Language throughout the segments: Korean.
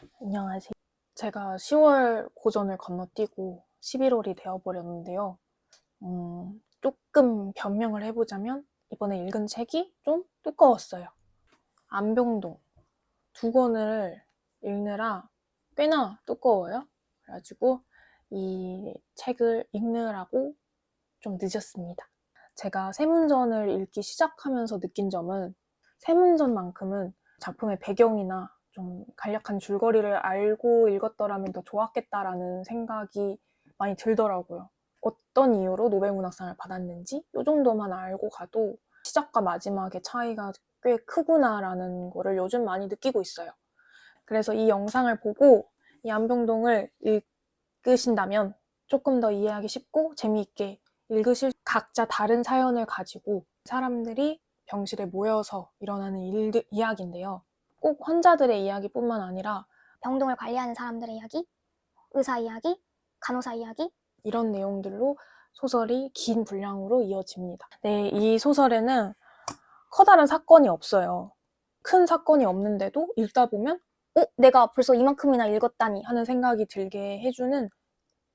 안녕하세요. 제가 10월 고전을 건너뛰고 11월이 되어버렸는데요. 조금 변명을 해보자면 이번에 읽은 책이 좀 두꺼웠어요. 안병동 두 권을 읽느라 꽤나 두꺼워요. 그래가지고 이 책을 읽느라고 좀 늦었습니다. 제가 세문전을 읽기 시작하면서 느낀 점은 세문전만큼은 작품의 배경이나 좀 간략한 줄거리를 알고 읽었더라면 더 좋았겠다라는 생각이 많이 들더라고요. 어떤 이유로 노벨문학상을 받았는지 이 정도만 알고 가도 시작과 마지막의 차이가 꽤 크구나라는 거를 요즘 많이 느끼고 있어요. 그래서 이 영상을 보고 이 안병동을 읽으신다면 조금 더 이해하기 쉽고 재미있게 읽으실 각자 다른 사연을 가지고 사람들이 병실에 모여서 일어나는 이야기인데요. 꼭 환자들의 이야기뿐만 아니라 병동을 관리하는 사람들의 이야기, 의사 이야기, 간호사 이야기, 이런 내용들로 소설이 긴 분량으로 이어집니다. 네, 이 소설에는 커다란 사건이 없어요. 큰 사건이 없는데도 읽다 보면 내가 벌써 이만큼이나 읽었다니 하는 생각이 들게 해주는,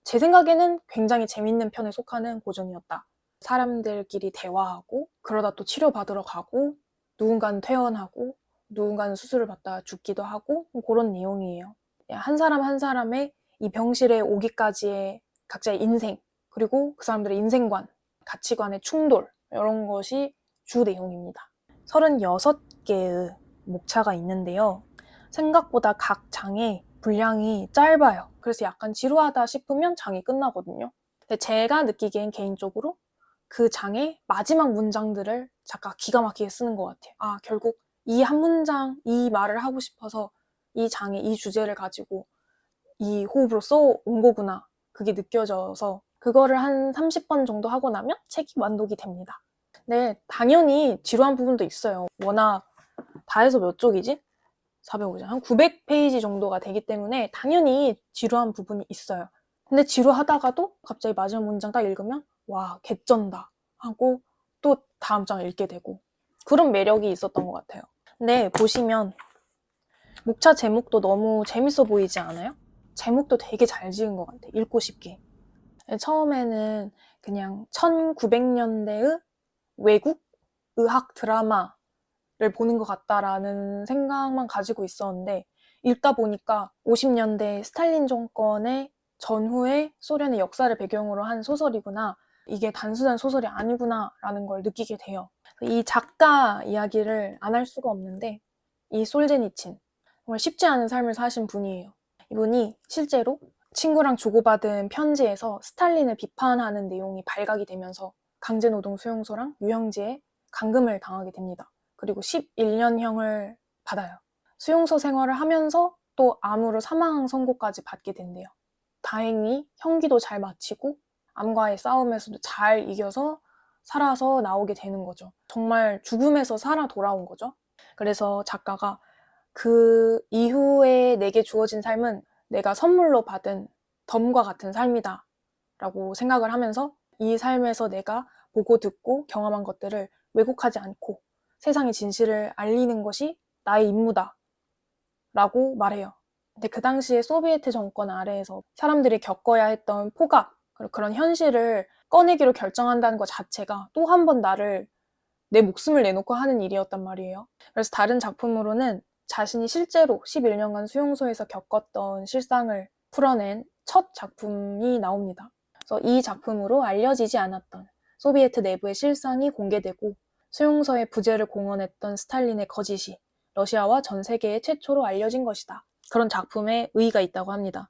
제 생각에는 굉장히 재밌는 편에 속하는 고전이었다. 사람들끼리 대화하고 그러다 또 치료받으러 가고 누군가는 퇴원하고 누군가는 수술을 받다 죽기도 하고 그런 내용이에요. 한 사람 한 사람의 이 병실에 오기까지의 각자의 인생, 그리고 그 사람들의 인생관, 가치관의 충돌, 이런 것이 주 내용입니다. 36개의 목차가 있는데요. 생각보다 각 장의 분량이 짧아요. 그래서 약간 지루하다 싶으면 장이 끝나거든요. 근데 제가 느끼기엔 개인적으로 그 장의 마지막 문장들을 작가가 기가 막히게 쓰는 것 같아요. 아, 결국 이 한 문장, 이 말을 하고 싶어서 이 장의 이 주제를 가지고 이 호흡으로 써온 거구나. 그게 느껴져서 그거를 한 30번 정도 하고 나면 책이 완독이 됩니다. 근데 당연히 지루한 부분도 있어요. 워낙 다 해서 몇 쪽이지? 450, 한 900페이지 정도가 되기 때문에 당연히 지루한 부분이 있어요. 근데 지루하다가도 갑자기 마지막 문장 딱 읽으면 와, 개쩐다 하고 또 다음 장을 읽게 되고 그런 매력이 있었던 것 같아요. 근데 보시면 목차 제목도 너무 재밌어 보이지 않아요? 제목도 되게 잘 지은 것 같아요. 읽고 싶게. 처음에는 그냥 1900년대의 외국 의학 드라마 를 보는 것 같다라는 생각만 가지고 있었는데 읽다 보니까 50년대 스탈린 정권의 전후의 소련의 역사를 배경으로 한 소설이구나. 이게 단순한 소설이 아니구나라는 걸 느끼게 돼요. 이 작가 이야기를 안 할 수가 없는데 이 솔제니친, 정말 쉽지 않은 삶을 사신 분이에요. 이분이 실제로 친구랑 주고받은 편지에서 스탈린을 비판하는 내용이 발각이 되면서 강제노동 수용소랑 유형지에 감금을 당하게 됩니다. 그리고 11년형을 받아요. 수용소 생활을 하면서 또 암으로 사망 선고까지 받게 된대요. 다행히 형기도 잘 마치고 암과의 싸움에서도 잘 이겨서 살아서 나오게 되는 거죠. 정말 죽음에서 살아 돌아온 거죠. 그래서 작가가 그 이후에 내게 주어진 삶은 내가 선물로 받은 덤과 같은 삶이다 라고 생각을 하면서 이 삶에서 내가 보고 듣고 경험한 것들을 왜곡하지 않고 세상의 진실을 알리는 것이 나의 임무다 라고 말해요. 근데 그 당시에 소비에트 정권 아래에서 사람들이 겪어야 했던 폭악, 그런 현실을 꺼내기로 결정한다는 것 자체가 또 한 번 나를, 내 목숨을 내놓고 하는 일이었단 말이에요. 그래서 다른 작품으로는 자신이 실제로 11년간 수용소에서 겪었던 실상을 풀어낸 첫 작품이 나옵니다. 그래서 이 작품으로 알려지지 않았던 소비에트 내부의 실상이 공개되고 수용소의 부재를 공언했던 스탈린의 거짓이 러시아와 전 세계에 최초로 알려진 것이다. 그런 작품에 의의가 있다고 합니다.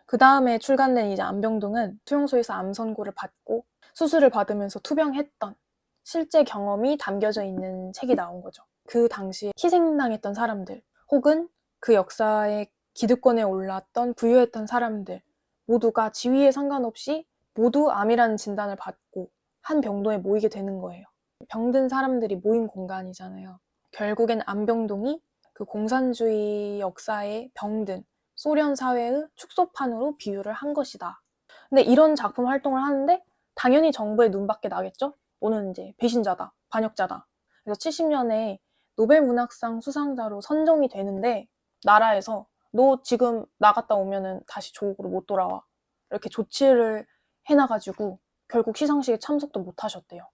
그 다음에 출간된 이제 안병동은 수용소에서 암 선고를 받고 수술을 받으면서 투병했던 실제 경험이 담겨져 있는 책이 나온 거죠. 그 당시에 희생당했던 사람들 혹은 그 역사의 기득권에 올랐던 부유했던 사람들 모두가 지위에 상관없이 모두 암이라는 진단을 받고 한 병동에 모이게 되는 거예요. 병든 사람들이 모인 공간이잖아요. 결국엔 안병동이 그 공산주의 역사에 병든 소련 사회의 축소판으로 비유를 한 것이다. 근데 이런 작품 활동을 하는데 당연히 정부의 눈밖에 나겠죠? 너는 이제 배신자다, 반역자다. 그래서 70년에 노벨 문학상 수상자로 선정이 되는데 나라에서 너 지금 나갔다 오면은 다시 조국으로 못 돌아와. 이렇게 조치를 해놔가지고 결국 시상식에 참석도 못 하셨대요.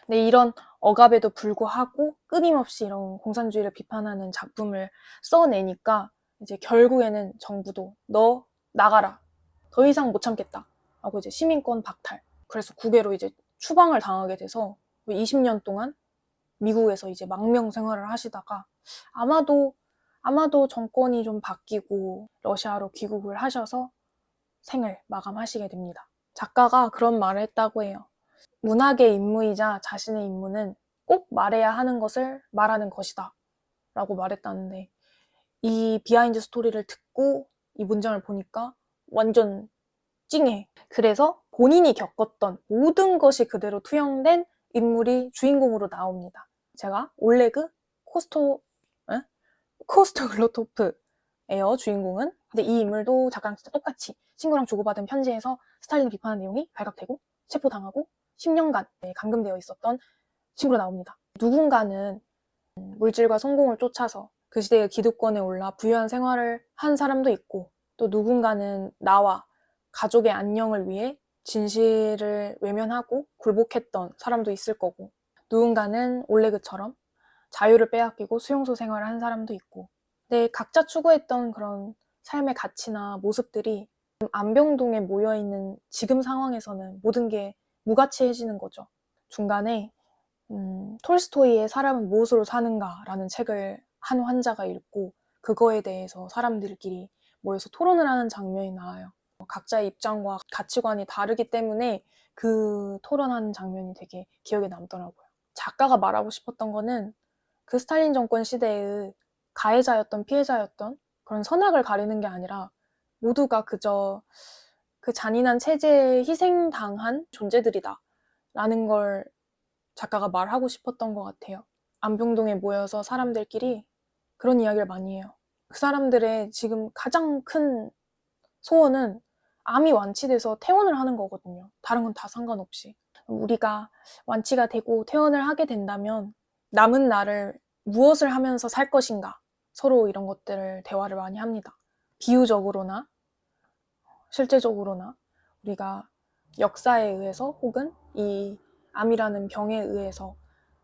근데 이런 억압에도 불구하고 끊임없이 이런 공산주의를 비판하는 작품을 써내니까 이제 결국에는 정부도 너 나가라. 더 이상 못 참겠다. 하고 이제 시민권 박탈. 그래서 국외로 이제 추방을 당하게 돼서 20년 동안 미국에서 이제 망명 생활을 하시다가 아마도 정권이 좀 바뀌고 러시아로 귀국을 하셔서 생을 마감하시게 됩니다. 작가가 그런 말을 했다고 해요. 문학의 임무이자 자신의 임무는 꼭 말해야 하는 것을 말하는 것이다 라고 말했다는데, 이 비하인드 스토리를 듣고 이 문장을 보니까 완전 찡해. 그래서 본인이 겪었던 모든 것이 그대로 투영된 인물이 주인공으로 나옵니다. 제가 올레그 코스토글로토프예요, 주인공은. 근데 이 인물도 작가랑 진짜 똑같이 친구랑 주고받은 편지에서 스탈린을 비판하는 내용이 발각되고 체포당하고 10년간 감금되어 있었던 친구로 나옵니다. 누군가는 물질과 성공을 쫓아서 그 시대의 기득권에 올라 부유한 생활을 한 사람도 있고, 또 누군가는 나와 가족의 안녕을 위해 진실을 외면하고 굴복했던 사람도 있을 거고, 누군가는 올레그처럼 자유를 빼앗기고 수용소 생활을 한 사람도 있고, 근데 각자 추구했던 그런 삶의 가치나 모습들이 안병동에 모여있는 지금 상황에서는 모든 게 무가치해지는 거죠. 중간에 톨스토이의 사람은 무엇으로 사는가라는 책을 한 환자가 읽고 그거에 대해서 사람들끼리 모여서 토론을 하는 장면이 나와요. 각자의 입장과 가치관이 다르기 때문에 그 토론하는 장면이 되게 기억에 남더라고요. 작가가 말하고 싶었던 거는 그 스탈린 정권 시대의 가해자였던 피해자였던 그런 선악을 가리는 게 아니라 모두가 그저 그 잔인한 체제에 희생당한 존재들이다 라는 걸 작가가 말하고 싶었던 것 같아요. 안병동에 모여서 사람들끼리 그런 이야기를 많이 해요. 그 사람들의 지금 가장 큰 소원은 암이 완치돼서 퇴원을 하는 거거든요. 다른 건 다 상관없이. 우리가 완치가 되고 퇴원을 하게 된다면 남은 날을 무엇을 하면서 살 것인가, 서로 이런 것들을 대화를 많이 합니다. 비유적으로나 실제적으로나 우리가 역사에 의해서 혹은 이 암이라는 병에 의해서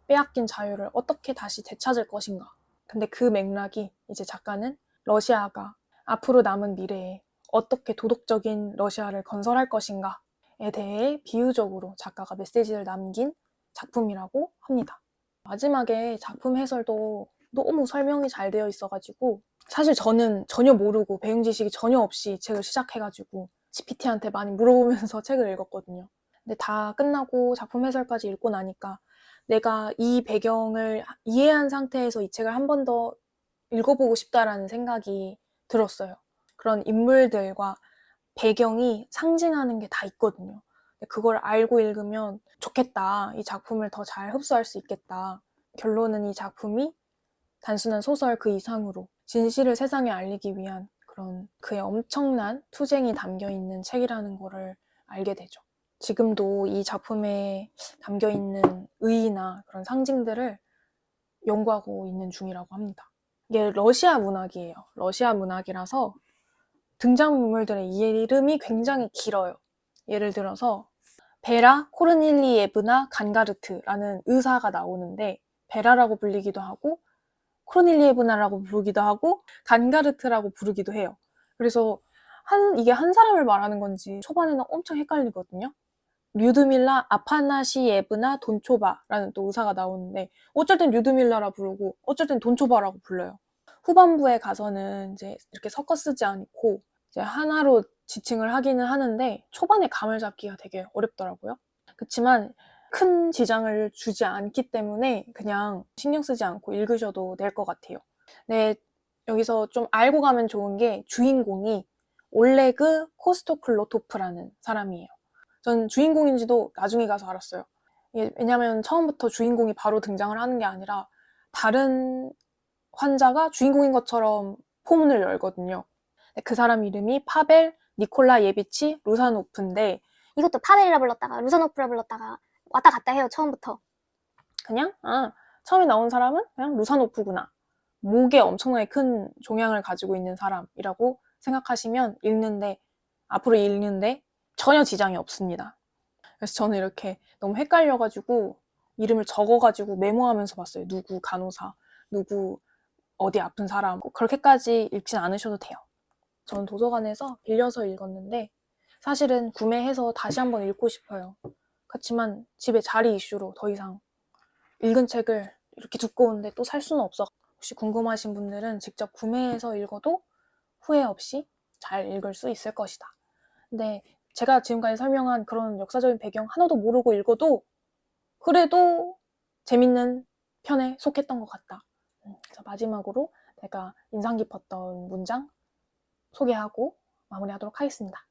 빼앗긴 자유를 어떻게 다시 되찾을 것인가. 근데 그 맥락이 이제 작가는 러시아가 앞으로 남은 미래에 어떻게 도덕적인 러시아를 건설할 것인가에 대해 비유적으로 작가가 메시지를 남긴 작품이라고 합니다. 마지막에 작품 해설도 너무 설명이 잘 되어 있어가지고, 사실 저는 전혀 모르고 배경 지식이 전혀 없이 책을 시작해가지고 GPT한테 많이 물어보면서 책을 읽었거든요. 근데 다 끝나고 작품 해설까지 읽고 나니까 내가 이 배경을 이해한 상태에서 이 책을 한 번 더 읽어보고 싶다라는 생각이 들었어요. 그런 인물들과 배경이 상징하는 게 다 있거든요. 그걸 알고 읽으면 좋겠다. 이 작품을 더 잘 흡수할 수 있겠다. 결론은 이 작품이 단순한 소설 그 이상으로 진실을 세상에 알리기 위한 그런 그의 엄청난 투쟁이 담겨있는 책이라는 거를 알게 되죠. 지금도 이 작품에 담겨있는 의의나 그런 상징들을 연구하고 있는 중이라고 합니다. 이게 러시아 문학이에요. 러시아 문학이라서 등장인물들의 이름이 굉장히 길어요. 예를 들어서 베라 코르닐리예브나 간가르트라는 의사가 나오는데, 베라라고 불리기도 하고 코르닐리예브나라고 부르기도 하고 간가르트라고 부르기도 해요. 그래서 이게 한 사람을 말하는 건지 초반에는 엄청 헷갈리거든요. 류드밀라 아파나시예브나 돈초바라는 또 의사가 나오는데, 어쩔 땐 류드밀라라 부르고 어쩔 땐 돈초바라고 불러요. 후반부에 가서는 이제 이렇게 섞어 쓰지 않고 이제 하나로 지칭을 하기는 하는데 초반에 감을 잡기가 되게 어렵더라고요. 그렇지만 큰 지장을 주지 않기 때문에 그냥 신경 쓰지 않고 읽으셔도 될 것 같아요. 네, 여기서 좀 알고 가면 좋은 게 주인공이 올레그 코스토클로토프라는 사람이에요. 전 주인공인지도 나중에 가서 알았어요. 왜냐면 처음부터 주인공이 바로 등장을 하는 게 아니라 다른 환자가 주인공인 것처럼 포문을 열거든요. 그 사람 이름이 파벨 니콜라예비치 루사노프인데, 이것도 파벨이라 불렀다가 루사노프라 불렀다가 왔다 갔다 해요, 처음부터. 그냥 처음에 나온 사람은 그냥 루사노프구나 목에 엄청나게 큰 종양을 가지고 있는 사람이라고 생각하시면 앞으로 읽는데 전혀 지장이 없습니다. 그래서 저는 이렇게 너무 헷갈려가지고 이름을 적어가지고 메모하면서 봤어요. 누구 간호사, 누구 어디 아픈 사람. 꼭 그렇게까지 읽진 않으셔도 돼요. 저는 도서관에서 빌려서 읽었는데 사실은 구매해서 다시 한번 읽고 싶어요. 그렇지만 집에 자리 이슈로 더 이상 읽은 책을 이렇게 두꺼운데 또 살 수는 없어. 혹시 궁금하신 분들은 직접 구매해서 읽어도 후회 없이 잘 읽을 수 있을 것이다. 근데 제가 지금까지 설명한 그런 역사적인 배경 하나도 모르고 읽어도 그래도 재밌는 편에 속했던 것 같다. 그래서 마지막으로 내가 인상 깊었던 문장 소개하고 마무리하도록 하겠습니다.